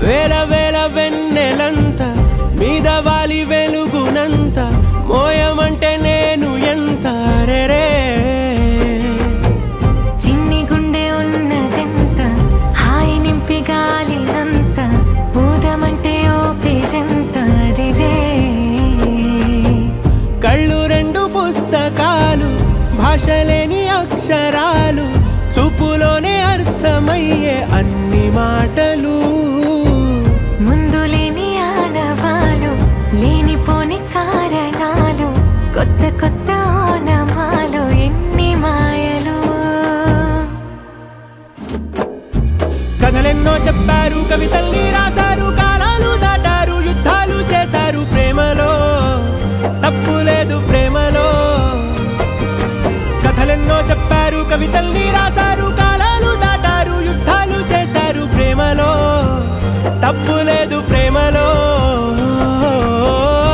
వేల వేల వెన్నెలంత మీద వాలి వెలుగునంత మోయమంటే నేను ఎంత రే చిన్ని గుండె ఉన్నదెంత హాయి నింపి గాలినంత ఊదమంటే ఓపిరెంత రే కళ్ళు రెండు పుస్తకాలు భాషలేని అక్షరాలు చూపులోనే అర్థమయ్యే అన్ని మాటలు ముందు లేని ఆనవాలు లేనిపోని కారణాలు కొత్త కొత్త ఓనమాలు ఎన్ని మాయలు కథలెన్నో చెప్పారు కవితల్ని రాశారు కాలాలు దాటారు యుద్ధాలు చేశారు ప్రేమలో తప్పు లేదు ప్రేమలో కథలెన్నో చెప్పారు కవితల్ని రాశారు కాలాలు దాటారు యుద్ధాలు చేశారు ప్రేమలో తప్పు లేదు